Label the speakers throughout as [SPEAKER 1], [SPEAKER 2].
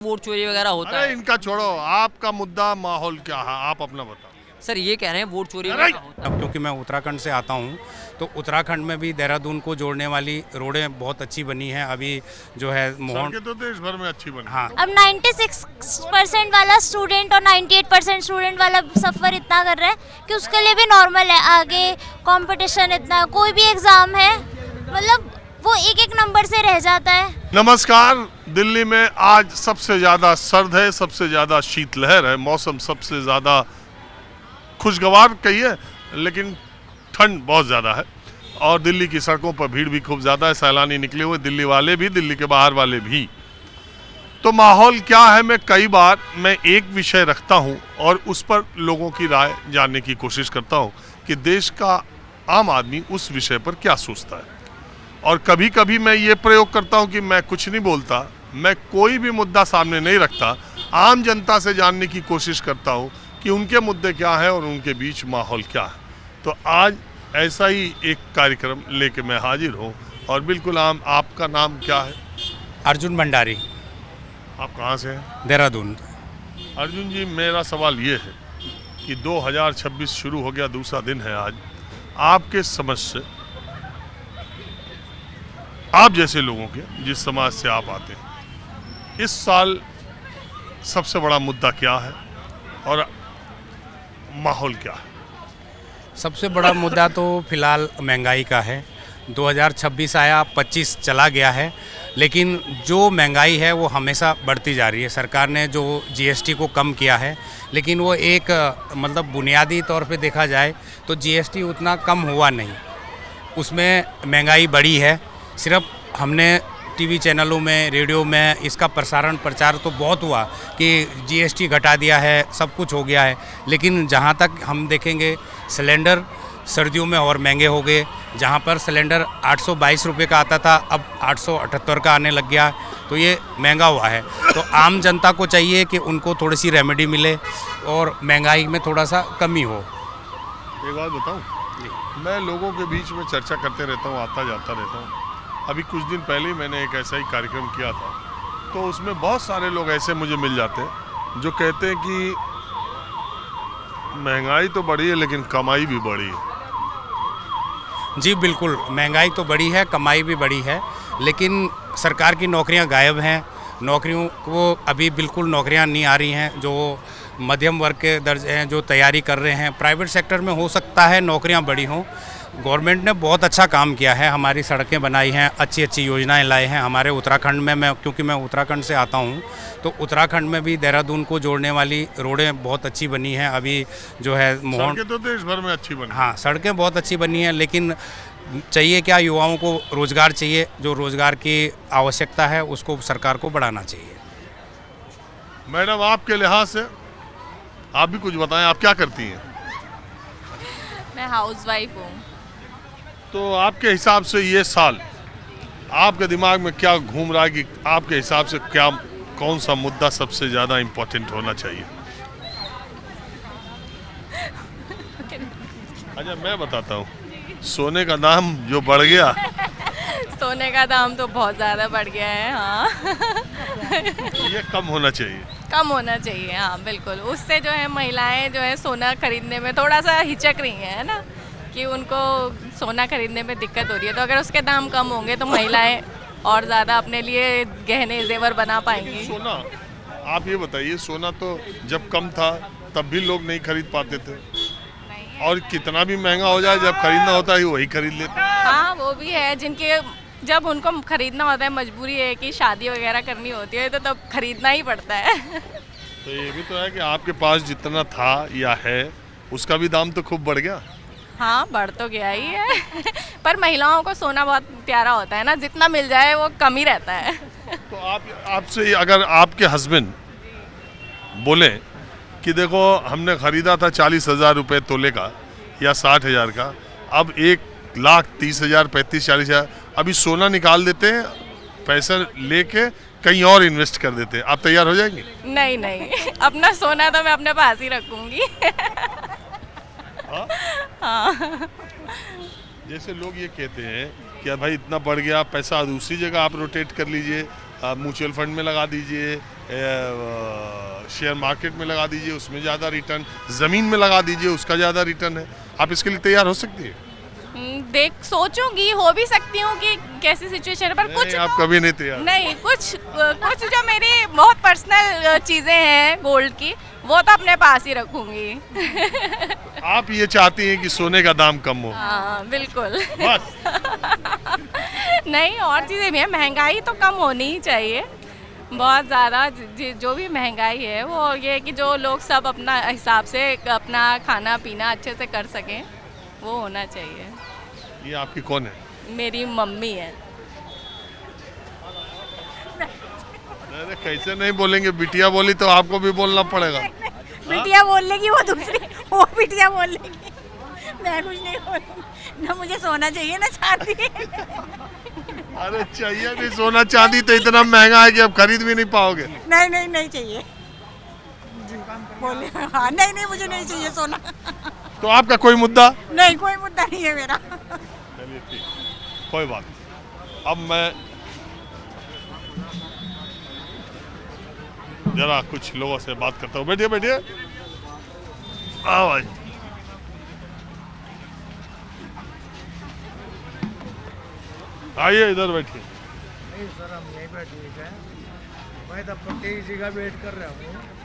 [SPEAKER 1] Vote चोरी वगैरह होता
[SPEAKER 2] अरे
[SPEAKER 1] है।
[SPEAKER 2] इनका छोड़ो, आपका मुद्दा माहौल क्या है, आप अपना बताओ।
[SPEAKER 1] सर ये कह रहे हैं वोट चोरी वगैरह होता है।
[SPEAKER 3] क्योंकि मैं उत्तराखंड से आता हूँ, तो उत्तराखंड में भी देहरादून को जोड़ने वाली रोडें बहुत अच्छी बनी हैं। अभी जो है मोहन,
[SPEAKER 2] सड़कें तो देश भर में अच्छी बनी।
[SPEAKER 3] हाँ,
[SPEAKER 4] अब 96% वाला स्टूडेंट और 98% स्टूडेंट वाला सफ़र इतना कर रहा है कि उसके लिए भी नॉर्मल है। आगे कंपटीशन इतना, कोई भी एग्ज़ाम है मतलब वो एक एक नंबर से रह जाता है।
[SPEAKER 2] नमस्कार, दिल्ली में आज सबसे ज़्यादा सर्द है, सबसे ज़्यादा शीतलहर है, मौसम सबसे ज़्यादा खुशगवार कहिए, लेकिन ठंड बहुत ज़्यादा है और दिल्ली की सड़कों पर भीड़ भी खूब ज़्यादा है। सैलानी निकले हुए, दिल्ली वाले भी, दिल्ली के बाहर वाले भी। तो माहौल क्या है, मैं एक विषय रखता हूँ और उस पर लोगों की राय जानने की कोशिश करता हूँ कि देश का आम आदमी उस विषय पर क्या सोचता है। और कभी कभी मैं ये प्रयोग करता हूँ कि मैं कुछ नहीं बोलता, मैं कोई भी मुद्दा सामने नहीं रखता, आम जनता से जानने की कोशिश करता हूँ कि उनके मुद्दे क्या हैं और उनके बीच माहौल क्या है। तो आज ऐसा ही एक कार्यक्रम लेके मैं हाजिर हूँ और बिल्कुल आम। आपका नाम क्या है?
[SPEAKER 3] अर्जुन भंडारी,
[SPEAKER 2] आप कहाँ से हैं?
[SPEAKER 3] देहरादून।
[SPEAKER 2] अर्जुन जी, मेरा सवाल ये है कि 2026 शुरू हो गया, दूसरा दिन है आज। आपके समझ से, आप जैसे लोगों के, जिस समाज से आप आते हैं, इस साल सबसे बड़ा मुद्दा क्या है और माहौल क्या है?
[SPEAKER 3] सबसे बड़ा मुद्दा तो फिलहाल महंगाई का है। 2026 आया, 25 चला गया है, लेकिन जो महंगाई है वो हमेशा बढ़ती जा रही है। सरकार ने जो जीएसटी को कम किया है, लेकिन वो एक मतलब बुनियादी तौर पे देखा जाए तो जीएसटी उतना कम हुआ नहीं, उसमें महंगाई बढ़ी है। सिर्फ हमने टीवी चैनलों में, रेडियो में इसका प्रचार तो बहुत हुआ कि जीएसटी घटा दिया है, सब कुछ हो गया है, लेकिन जहाँ तक हम देखेंगे सिलेंडर सर्दियों में और महंगे हो गए। जहाँ पर सिलेंडर 822 रुपये का आता था, अब 878 का आने लग गया, तो ये महंगा हुआ है। तो आम जनता को चाहिए कि उनको थोड़ी सी रेमेडी मिले और महंगाई में थोड़ा सा कमी हो।
[SPEAKER 2] एक बात बताऊं, मैं लोगों के बीच में चर्चा करते रहता हूं, आता जाता रहता हूं। अभी कुछ दिन पहले ही मैंने एक ऐसा ही कार्यक्रम किया था, तो उसमें बहुत सारे लोग ऐसे मुझे मिल जाते हैं जो कहते हैं कि महंगाई तो बढ़ी है लेकिन कमाई भी बढ़ी है।
[SPEAKER 3] जी बिल्कुल, महंगाई तो बढ़ी है, कमाई भी बढ़ी है, लेकिन सरकार की नौकरियां गायब हैं। नौकरियों को अभी बिल्कुल नौकरियां नहीं आ रही हैं। जो मध्यम वर्ग के दर्जे हैं, जो तैयारी कर रहे हैं, प्राइवेट सेक्टर में हो सकता है नौकरियां बढ़ी हों। गवर्नमेंट ने बहुत अच्छा काम किया है, हमारी सड़कें बनाई हैं, अच्छी अच्छी योजनाएं लाए हैं। हमारे उत्तराखंड में, क्योंकि मैं उत्तराखंड से आता हूं, तो उत्तराखंड में भी देहरादून को जोड़ने वाली रोडें बहुत अच्छी बनी हैं। अभी जो है मोहन,
[SPEAKER 2] सड़कें तो देश भर में अच्छी बनी।
[SPEAKER 3] हाँ, सड़कें बहुत अच्छी बनी हैं, लेकिन चाहिए क्या, युवाओं को रोज़गार चाहिए। जो रोज़गार की आवश्यकता है उसको सरकार को बढ़ाना चाहिए।
[SPEAKER 2] मैडम, आपके लिहाज से आप भी कुछ बताएं, आप क्या करती हैं?
[SPEAKER 5] मैं हाउसवाइफ हूँ।
[SPEAKER 2] तो आपके हिसाब से ये साल आपके दिमाग में क्या घूम रहा है कि आपके हिसाब से क्या, कौन सा मुद्दा सबसे ज़्यादा इम्पोर्टेंट होना चाहिए? अच्छा, मैं बताता हूँ, सोने का दाम जो बढ़ गया।
[SPEAKER 5] सोने का दाम तो बहुत ज़्यादा बढ़ गया है। हाँ
[SPEAKER 2] ये कम होना चाहिए।
[SPEAKER 5] कम होना चाहिए, हाँ बिल्कुल। उससे जो है महिलाएं जो है सोना खरीदने में थोड़ा सा हिचक रही हैं, है ना, कि उनको सोना खरीदने में दिक्कत हो रही है। तो अगर उसके दाम कम होंगे तो महिलाएं और ज़्यादा अपने लिए गहने जेवर बना पाएंगी।
[SPEAKER 2] सोना, आप ये बताइए, सोना तो जब कम था तब भी लोग नहीं खरीद पाते थे, और कितना भी महंगा हो जाए, जब खरीदना होता है वही खरीद लेते हैं।
[SPEAKER 5] हाँ, वो भी है जिनके, जब उनको खरीदना होता है, मजबूरी है कि शादी वगैरह करनी होती है, तो तब खरीदना ही पड़ता है।
[SPEAKER 2] तो ये भी तो है कि आपके पास जितना था या है उसका भी दाम तो खूब बढ़ गया।
[SPEAKER 5] हाँ, बढ़ तो गया ही है। पर महिलाओं को सोना बहुत प्यारा होता है ना, जितना मिल जाए वो कम ही रहता है।
[SPEAKER 2] तो आपसे अगर आपके हस्बैंड बोले कि देखो हमने ख़रीदा था 40,000 रुपये तोले का या 60,000 का, अब 1,30,000, 35-40,000 अभी सोना निकाल देते हैं, पैसा लेके कहीं और इन्वेस्ट कर देते हैं, आप तैयार हो जाएंगे?
[SPEAKER 5] नहीं नहीं, अपना सोना तो मैं अपने पास ही रखूंगी। हाँ।
[SPEAKER 2] जैसे लोग ये कहते हैं कि भाई इतना बढ़ गया पैसा, दूसरी जगह आप रोटेट कर लीजिए, म्यूचुअल फंड में लगा दीजिए, शेयर मार्केट में लगा दीजिए, उसमें ज़्यादा रिटर्न, ज़मीन में लगा दीजिए, उसका ज़्यादा रिटर्न है। आप इसके लिए तैयार हो सकती है?
[SPEAKER 5] देख सोचूंगी, हो भी सकती हूँ कि कैसी सिचुएशन है, पर कुछ
[SPEAKER 2] आप कभी नहीं तैयार?
[SPEAKER 5] नहीं, कुछ जो मेरी बहुत पर्सनल चीज़ें हैं गोल्ड की, वो तो अपने पास ही रखूंगी।
[SPEAKER 2] आप ये चाहती हैं कि सोने का दाम कम हो?
[SPEAKER 5] हाँ बिल्कुल।
[SPEAKER 2] बस
[SPEAKER 5] नहीं, और चीज़ें भी हैं, महंगाई तो कम होनी ही चाहिए बहुत ज़्यादा। जो भी महंगाई है वो ये है कि जो लोग सब अपना हिसाब से अपना खाना पीना अच्छे से कर सकें, वो होना चाहिए।
[SPEAKER 2] ये आपकी कौन है?
[SPEAKER 5] मेरी मम्मी है।
[SPEAKER 2] अरे कैसे नहीं बोलेंगे, बिटिया बोली तो आपको भी बोलना पड़ेगा।
[SPEAKER 6] बिटिया बोल लेगी, वो दूसरी वो बिटिया बोल लेगी, मैं कुछ नहीं बोलूँगी। ना मुझे सोना चाहिए ना चांदी।
[SPEAKER 2] अरे चाहिए नहीं सोना चांदी, तो इतना महंगा है कि अब खरीद भी नहीं पाओगे।
[SPEAKER 6] नहीं नहीं नहीं चाहिए, बोले हाँ नहीं नहीं मुझे नहीं चाहिए सोना।
[SPEAKER 2] तो आपका कोई मुद्दा?
[SPEAKER 6] नहीं, कोई मुद्दा नहीं है मेरा।
[SPEAKER 2] चलिए ठीक, कोई बात नहीं। अब मैं जरा कुछ लोगों से बात करता हूँ। बैठिए बैठिए, आओ भाई। आइए इधर बैठिए।
[SPEAKER 7] नहीं सर, हम यहीं पे ठीक है। मैं तब तक एक जगह वेट कर रहा हूँ।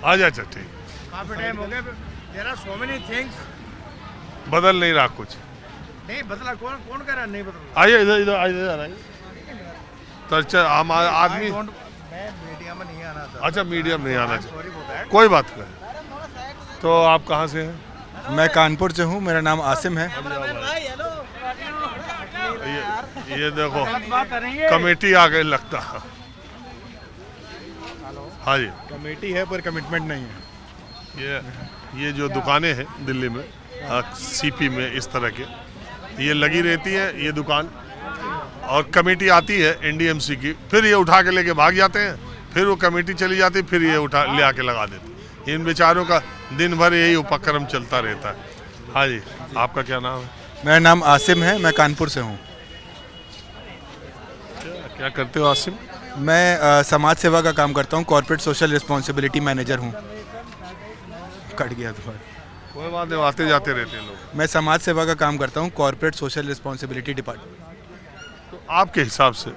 [SPEAKER 2] अच्छा अच्छा ठीक।
[SPEAKER 7] काफी टाइम हो गया। There are so many things.
[SPEAKER 2] बदल नहीं रहा कुछ?
[SPEAKER 7] नहीं बदला, कौन कौन कह रहा है नहीं बदला?
[SPEAKER 2] आइए इधर इधर आइए। तो अच्छा हम आदमी,
[SPEAKER 7] मैं मीडिया में नहीं आना था।
[SPEAKER 2] अच्छा मीडियम नहीं आना चाहिए,
[SPEAKER 7] सॉरी फॉर दैट।
[SPEAKER 2] कोई बात नहीं। तो आप कहाँ से हैं?
[SPEAKER 8] मैं कानपुर से हूँ, मेरा नाम आसिम है।
[SPEAKER 2] ये देखो कमेटी आ गई लगता है। हाँ जी,
[SPEAKER 8] कमेटी है पर कमिटमेंट नहीं है।
[SPEAKER 2] ये जो दुकानें हैं दिल्ली में, सीपी में, इस तरह के ये लगी रहती है ये दुकान, और कमेटी आती है एनडीएमसी की, फिर ये उठा के लेके भाग जाते हैं, फिर वो कमेटी चली जाती है, फिर ये उठा ले आके लगा देते। इन बेचारों का दिन भर यही उपक्रम चलता रहता है। हाँ जी, आपका क्या नाम है?
[SPEAKER 8] मेरा नाम आसिम है, मैं कानपुर से हूँ।
[SPEAKER 2] क्या करते हो आसिम?
[SPEAKER 8] मैं समाज सेवा का काम करता हूँ, कॉर्पोरेट सोशल रिस्पॉन्सिबिलिटी मैनेजर हूँ। कट गया दोबारा।
[SPEAKER 2] कोई बात नहीं, आते जाते रहते हैं लोग।
[SPEAKER 8] मैं समाज सेवा का काम करता हूँ, कॉर्पोरेट सोशल रिस्पॉन्सिबिलिटी डिपार्टमेंट।
[SPEAKER 2] तो आपके हिसाब से,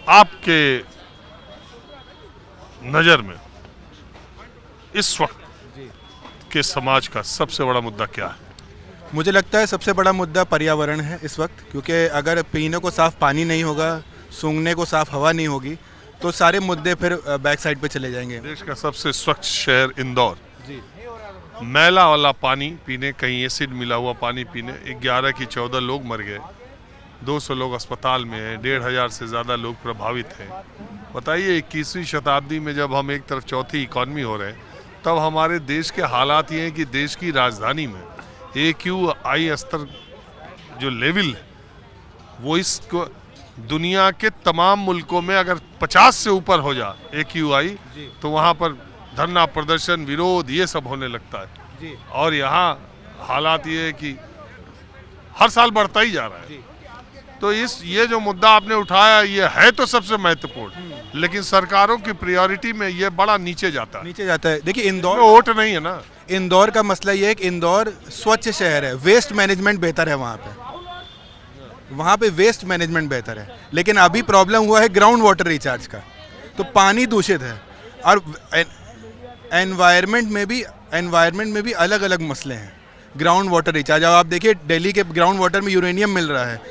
[SPEAKER 2] आपके नज़र में इस वक्त के समाज का सबसे बड़ा मुद्दा क्या है?
[SPEAKER 8] मुझे लगता है सबसे बड़ा मुद्दा पर्यावरण है इस वक्त, क्योंकि अगर पीने को साफ़ पानी नहीं होगा, सूंघने को साफ़ हवा नहीं होगी, तो सारे मुद्दे फिर बैक साइड पे चले जाएंगे।
[SPEAKER 2] देश का सबसे स्वच्छ शहर इंदौर, मैला वाला पानी पीने, कहीं एसिड मिला हुआ पानी पीने 11 की 14 लोग मर गए, 200 लोग अस्पताल में हैं, 1500 से ज़्यादा लोग प्रभावित हैं। बताइए 21वीं शताब्दी में जब हम एक तरफ चौथी इकॉनमी हो रहे हैं, तब हमारे देश के हालात ये हैं कि देश की राजधानी में AQI स्तर जो लेवल है, वो इसको दुनिया के तमाम मुल्कों में अगर 50 से ऊपर हो जाए AQI, तो वहाँ पर धरना प्रदर्शन, विरोध, ये सब होने लगता है। और यहाँ हालात ये है कि हर साल बढ़ता ही जा रहा है। तो ये जो मुद्दा आपने उठाया, ये है तो सबसे महत्वपूर्ण, लेकिन सरकारों की प्रायोरिटी में ये बड़ा नीचे जाता है।
[SPEAKER 8] देखिए इंदौर
[SPEAKER 2] वोट नहीं है ना।
[SPEAKER 8] इंदौर का मसला ये है कि इंदौर स्वच्छ शहर है, वेस्ट मैनेजमेंट बेहतर है वहाँ पे वेस्ट मैनेजमेंट बेहतर है, लेकिन अभी प्रॉब्लम हुआ है ग्राउंड वाटर रिचार्ज का। तो पानी दूषित है, और एनवायरनमेंट में भी अलग अलग मसले हैं। ग्राउंड वाटर रिचार्ज, अब आप देखिए दिल्ली के ग्राउंड वाटर में यूरेनियम मिल रहा है,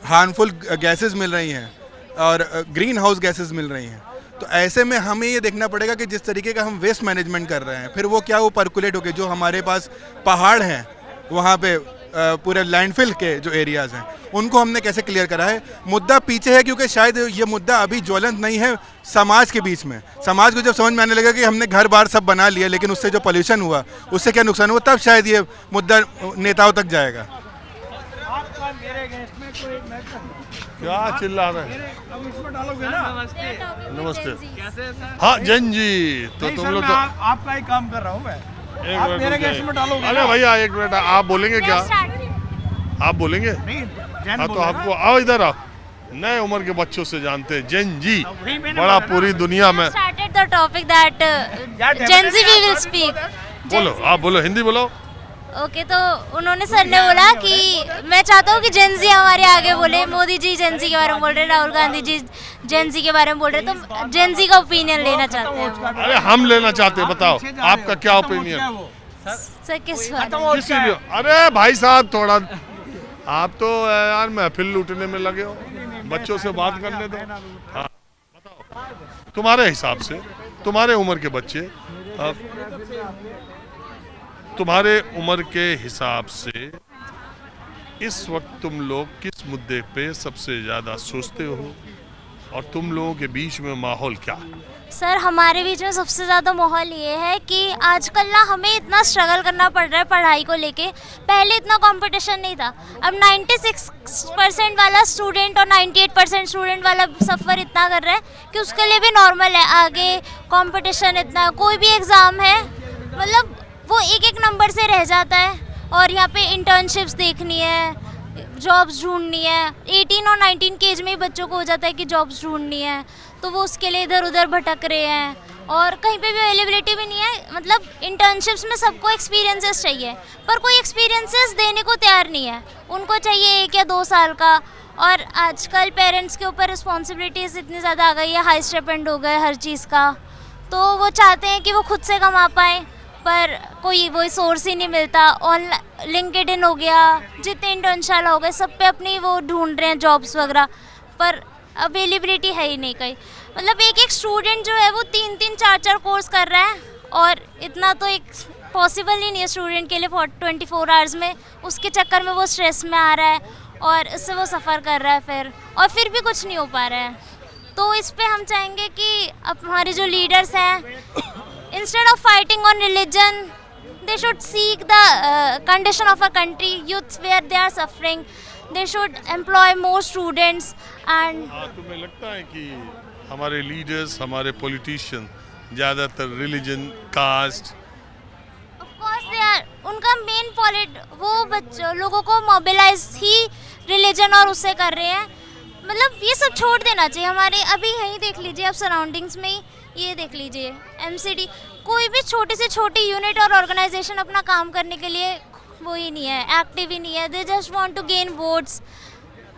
[SPEAKER 8] हार्मफुल गैसेस मिल रही हैं, और ग्रीन हाउस गैसेस मिल रही हैं। तो ऐसे में हमें ये देखना पड़ेगा कि जिस तरीके का हम वेस्ट मैनेजमेंट कर रहे हैं, फिर वो क्या, वो पर्कुलेट होके जो हमारे पास पहाड़ हैं वहाँ पे पूरे लैंडफिल के जो एरियाज़ हैं, उनको हमने कैसे क्लियर करा है। मुद्दा पीछे है क्योंकि शायद ये मुद्दा अभी ज्वलंत नहीं है समाज के बीच में। समाज को जब समझ में आने लगा कि हमने घर बार सब बना लिया, लेकिन उससे जो पोल्यूशन हुआ, उससे क्या नुकसान हुआ, तब शायद ये मुद्दा नेताओं तक जाएगा।
[SPEAKER 2] क्या चिल्ला रहे हैं?
[SPEAKER 7] डालोगे ना?
[SPEAKER 2] नमस्ते। हाँ जैन जी, तो तुम लोग
[SPEAKER 7] आपका ही काम कर रहा हूँ मैं। आप मेरे केस में डालोगे?
[SPEAKER 2] अरे भैया एक मिनट, आप बोलेंगे क्या? आप बोलेंगे?
[SPEAKER 7] नहीं,
[SPEAKER 2] हाँ तो आपको आओ, इधर आओ, नए उम्र के बच्चों से जानते हैं। जेन जी बड़ा पूरी दुनिया में।
[SPEAKER 4] started the topic that Gen Z we will speak.
[SPEAKER 2] बोलो, आप बोलो, हिंदी बोलो।
[SPEAKER 4] ओके, तो उन्होंने सर ने बोला कि मैं चाहता हूँ कि जेन जी हमारे आगे बोले। मोदी जी जेन जी के बारे में बोल रहे, राहुल गांधी जी जेन जी के बारे में बोल रहे, तो जेन जी का ओपिनियन लेना चाहते हैं।
[SPEAKER 2] अरे हम लेना चाहते हैं, बताओ आपका क्या ओपिनियन?
[SPEAKER 4] सर किस बारे में?
[SPEAKER 2] किसी भी। अरे भाई साहब थोड़ा, आप तो यार महफिल लूटने में लगे हो, बच्चों से बात करने दो। हाँ बताओ, तुम्हारे हिसाब से, तुम्हारे उम्र के बच्चे, तुम्हारे उम्र के हिसाब से इस वक्त तुम लोग किस मुद्दे पे सबसे ज़्यादा सोचते हो और तुम लोगों के बीच में माहौल क्या है?
[SPEAKER 4] सर हमारे बीच में सबसे ज़्यादा माहौल ये है कि आजकल ना हमें इतना स्ट्रगल करना पड़ रहा है पढ़ाई को लेके। पहले इतना कंपटीशन नहीं था, अब 96% वाला स्टूडेंट और 98% स्टूडेंट वाला सफ़र इतना कर रहा है कि उसके लिए भी नॉर्मल है। आगे कंपटीशन इतना, कोई भी एग्ज़ाम है मतलब वो एक एक नंबर से रह जाता है। और यहाँ पे इंटर्नशिप्स देखनी है, जॉब्स ढूंढनी है। 18 और 19 के एज में ही बच्चों को हो जाता है कि जॉब्स ढूंढनी है, तो वो उसके लिए इधर उधर भटक रहे हैं और कहीं पे भी अवेलेबिलिटी भी नहीं है। मतलब इंटर्नशिप्स में सबको एक्सपीरियंसेस चाहिए, पर कोई एक्सपीरियंसेस देने को तैयार नहीं है। उनको चाहिए 1 या 2 साल का। और आजकल पेरेंट्स के ऊपर रिस्पॉन्सिबिलिटीज़ इतनी ज़्यादा आ गई है, हाई स्टाइपेंड हो गए हर चीज़ का, तो वो चाहते हैं कि वो खुद से कमा पाएँ, पर कोई वही सोर्स ही नहीं मिलता। ऑनलाइन लिंक्डइन हो गया, जितने इंटर्नशाला हो गए, सब पे अपनी वो ढूंढ रहे हैं जॉब्स वगैरह, पर अवेलेबिलिटी है ही नहीं कहीं। मतलब एक एक स्टूडेंट जो है वो 3-3, 4-4 कोर्स कर रहा है और इतना तो एक पॉसिबल ही नहीं है स्टूडेंट के लिए 24 आवर्स में। उसके चक्कर में वो स्ट्रेस में आ रहा है और इससे वो सफ़र कर रहा है फिर भी कुछ नहीं हो पा रहा है। तो इस पे हम चाहेंगे कि अब हमारे जो लीडर्स हैं, instead of fighting on religion, they should seek the condition of a country, youth where they are suffering. They should employ more students and
[SPEAKER 2] तुम्हें लगता है कि हमारे लीडर्स, हमारे पॉलिटिशियन ज़्यादातर religion, caste,
[SPEAKER 4] of course they are, उनका main वो बच्चों लोगों को मोबिलाइज ही रिलीजन और उससे कर रहे हैं। मतलब ये सब छोड़ देना चाहिए। हमारे अभी यहीं देख लीजिए, आप सराउंडिंग्स में ही ये देख लीजिए, MCD, कोई भी छोटी से छोटी यूनिट और ऑर्गेनाइजेशन अपना काम करने के लिए वो ही नहीं है, एक्टिव ही नहीं है। They just want to gain votes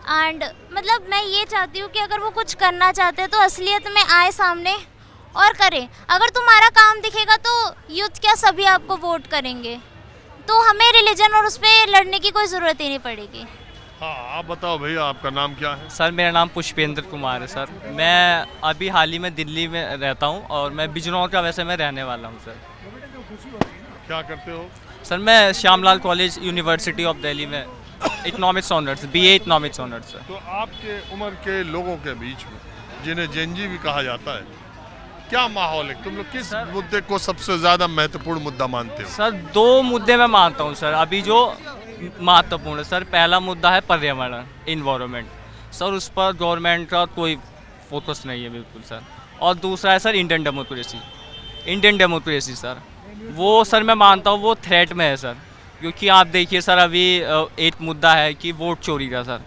[SPEAKER 4] and मतलब मैं ये चाहती हूँ कि अगर वो कुछ करना चाहते हैं तो असलियत में आए सामने और करें। अगर तुम्हारा काम दिखेगा तो यूथ क्या सभी आपको वोट करेंगे, तो हमें रिलीजन और उस पर लड़ने की कोई ज़रूरत ही नहीं पड़ेगी।
[SPEAKER 2] हाँ आप बताओ भैया, आपका नाम क्या है?
[SPEAKER 9] सर मेरा नाम पुष्पेंद्र कुमार है सर। मैं अभी हाल ही में दिल्ली में रहता हूँ और मैं बिजनौर का वैसे मैं रहने वाला हूँ सर।
[SPEAKER 2] क्या करते हो?
[SPEAKER 9] सर मैं Shyamlal college university of Delhi में economics honours, BA economics honours sir.
[SPEAKER 2] तो आपके उम्र के लोगों के बीच में, जिन्हें जेन जी भी कहा जाता है, क्या माहौल है? तुम लोग किस मुद्दे को सबसे ज़्यादा महत्वपूर्ण मुद्दा मानते हो?
[SPEAKER 9] सर 2 मुद्दे मैं मानता हूँ सर अभी जो महत्वपूर्ण है। सर पहला मुद्दा है पर्यावरण, इन्वायरमेंट। सर उस पर गवर्नमेंट का कोई फोकस नहीं है बिल्कुल सर। और दूसरा है सर इंडियन डेमोक्रेसी सर, वो सर मैं मानता हूँ वो थ्रेट में है सर। क्योंकि आप देखिए सर अभी एक मुद्दा है कि वोट चोरी का सर,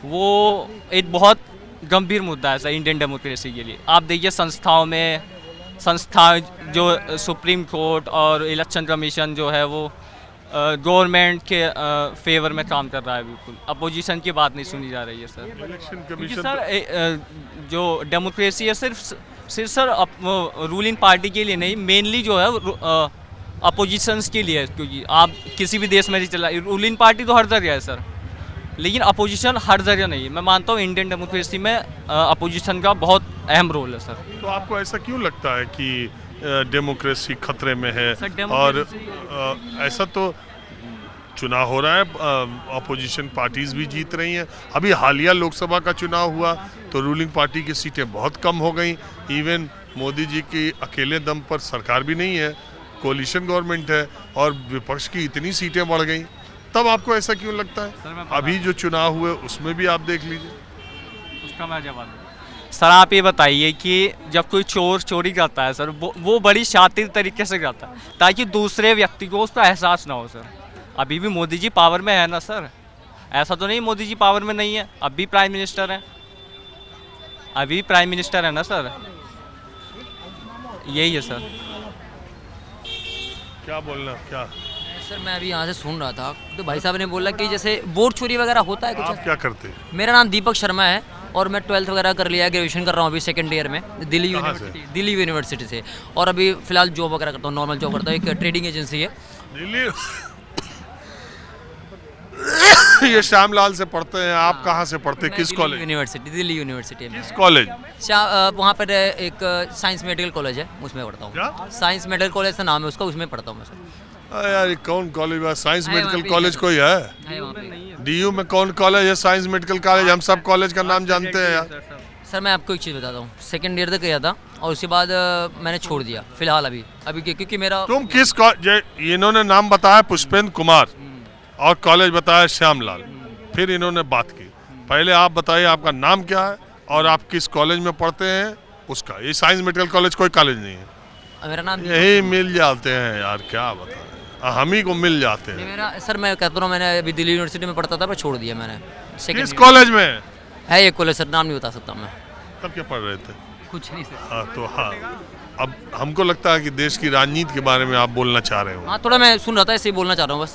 [SPEAKER 9] वो एक बहुत गंभीर मुद्दा है सर इंडियन डेमोक्रेसी के लिए। आप देखिए संस्था जो सुप्रीम कोर्ट और इलेक्शन कमीशन जो है वो गवर्नमेंट के फेवर में काम कर रहा है, बिल्कुल अपोजिशन की बात नहीं सुनी जा रही है सर।
[SPEAKER 2] इलेक्शन कमीशन
[SPEAKER 9] सर जो डेमोक्रेसी है सिर्फ सर रूलिंग पार्टी के लिए नहीं, मेनली जो है अपोजिशंस के लिए है। क्योंकि आप किसी भी देश में चला, रूलिंग पार्टी तो हर जगह है सर, लेकिन अपोजिशन हर जगह नहीं है। मैं मानता हूँ इंडियन डेमोक्रेसी में अपोजिशन का बहुत अहम रोल है सर।
[SPEAKER 2] तो आपको ऐसा क्यों लगता है कि डेमोक्रेसी खतरे में है? और ऐसा तो चुनाव हो रहा है, अपोजिशन पार्टीज भी जीत रही हैं। अभी हालिया लोकसभा का चुनाव हुआ तो रूलिंग पार्टी की सीटें बहुत कम हो गई। इवन मोदी जी की अकेले दम पर सरकार भी नहीं है, कोलिशन गवर्नमेंट है और विपक्ष की इतनी सीटें बढ़ गई। तब आपको ऐसा क्यों लगता है? अभी जो चुनाव हुए उसमें भी आप देख लीजिए।
[SPEAKER 9] उसका मैं जवाब सर आप ये बताइए कि जब कोई चोरी करता है सर, वो बड़ी शातिर तरीके से करता है ताकि दूसरे व्यक्ति को उसका एहसास ना हो सर। अभी भी मोदी जी पावर में है ना सर, ऐसा तो नहीं मोदी जी पावर में नहीं है, अब भी प्राइम मिनिस्टर हैं। अभी प्राइम मिनिस्टर है ना सर, यही है सर।
[SPEAKER 2] क्या बोलना क्या
[SPEAKER 1] सर मैं अभी यहाँ से सुन रहा था तो भाई साहब ने बोला कि जैसे वोट चोरी वगैरह होता है कुछ
[SPEAKER 2] आप
[SPEAKER 1] ऐसा?
[SPEAKER 2] क्या करते हैं?
[SPEAKER 1] मेरा नाम दीपक शर्मा है और मैं 12th वगैरह कर लिया है, ग्रेजुएशन कर रहा हूँ अभी सेकंड ईयर में दिल्ली
[SPEAKER 2] कहाँ
[SPEAKER 1] यूनिवर्सिटी से। और अभी फिलहाल जॉब वगैरह करता हूँ, नॉर्मल जॉब करता हूँ, एक ट्रेडिंग एजेंसी है।
[SPEAKER 2] दिल्ली ये श्यामलाल से पढ़ते हैं, आप कहाँ से पढ़ते हैं, किस कॉलेज?
[SPEAKER 1] दिल्ली यूनिवर्सिटी में।
[SPEAKER 2] किस कॉलेज?
[SPEAKER 1] वहाँ पर एक साइंस मेडिकल कॉलेज है, उसमें पढ़ता हूँ।
[SPEAKER 2] क्या?
[SPEAKER 1] साइंस मेडिकल कॉलेज का नाम है उसका, उसमें पढ़ता हूँ मैं सर।
[SPEAKER 2] यार ये कौन कॉलेज है? साइंस
[SPEAKER 1] है,
[SPEAKER 2] मेडिकल
[SPEAKER 1] वहाँ पे
[SPEAKER 2] कॉलेज
[SPEAKER 1] है।
[SPEAKER 2] कोई है?
[SPEAKER 1] है वहाँ पे।
[SPEAKER 2] डीयू में कौन कॉलेज है? साइंस मेडिकल कॉलेज, हम सब कॉलेज का नाम जानते हैं यार।
[SPEAKER 1] सर मैं आपको एक चीज़ बताता हूँ, सेकंड ईयर तक गया था और उसके बाद मैंने छोड़ दिया फिलहाल अभी क्योंकि मेरा
[SPEAKER 2] तुम किस इन्होंने नाम बताया पुष्पेंद्र कुमार और कॉलेज बताया श्यामलाल, फिर इन्होंने बात की। पहले आप बताइए आपका नाम क्या है और आप किस कॉलेज में पढ़ते हैं उसका। ये साइंस मेडिकल कॉलेज कोई कॉलेज नहीं है,
[SPEAKER 1] मेरा नाम
[SPEAKER 2] यही मिल जाते हैं यार, क्या बताएं, हम ही को मिल जाते
[SPEAKER 1] नहीं,
[SPEAKER 2] हैं।
[SPEAKER 1] मेरा सर मैं कहता हूँ मैंने अभी दिल्ली यूनिवर्सिटी में पढ़ता था, मैं छोड़ दिया मैंने।
[SPEAKER 2] किस कॉलेज में?
[SPEAKER 1] है एक कॉलेज सर, नाम नहीं बता सकता मैं।
[SPEAKER 2] तब क्या पढ़ रहे थे?
[SPEAKER 1] कुछ नहीं सर।
[SPEAKER 2] हाँ तो हाँ, अब हमको लगता है कि देश की राजनीति के बारे में आप बोलना चाह रहे हो।
[SPEAKER 1] हाँ थोड़ा मैं सुन रहा था, इसलिए बोलना चाह रहा हूँ बस।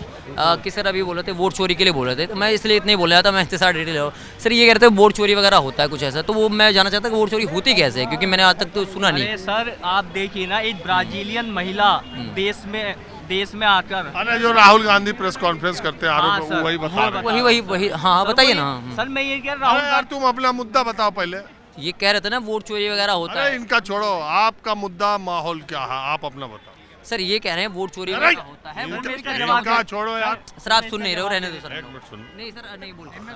[SPEAKER 1] कि सर अभी बोल रहे थे वोट चोरी के लिए बोल रहे थे, तो मैं इसलिए इतने बोल रहा था, मैं इतने सारे डिटेल हो सर। ये कह रहे थे वोट चोरी वगैरह होता है कुछ ऐसा, तो वो मैं जानना चाहता कि वोट चोरी होती कैसे है, क्योंकि मैंने आज तक तो सुना नहीं।
[SPEAKER 9] अरे सर आप देखिए ना, एक ब्राजीलियन महिला देश में आकर,
[SPEAKER 2] अरे जो राहुल गांधी प्रेस कॉन्फ्रेंस करते हैं
[SPEAKER 9] हाँ,
[SPEAKER 2] आरोप,
[SPEAKER 9] सर,
[SPEAKER 2] वही बता रहे
[SPEAKER 1] वही हाँ बताइए ना।
[SPEAKER 9] सर मैं ये कह रहा हूँ
[SPEAKER 2] अरे यार तुम अपना मुद्दा बताओ पहले।
[SPEAKER 1] ये कह रहे थे ना वोट चोरी वगैरह होता
[SPEAKER 2] अरे
[SPEAKER 1] है।
[SPEAKER 2] इनका छोड़ो, आपका मुद्दा माहौल क्या है, आप अपना बताओ।
[SPEAKER 1] सर ये कह रहे हैं वोट चोरी
[SPEAKER 2] अरे
[SPEAKER 1] वगैरह होता है।
[SPEAKER 2] इनका छोड़ो यार,
[SPEAKER 1] सर आप सुन नहीं रहे हो, रहने दो सर।
[SPEAKER 2] एक मिनट सुनो।
[SPEAKER 1] नहीं सर नहीं बोल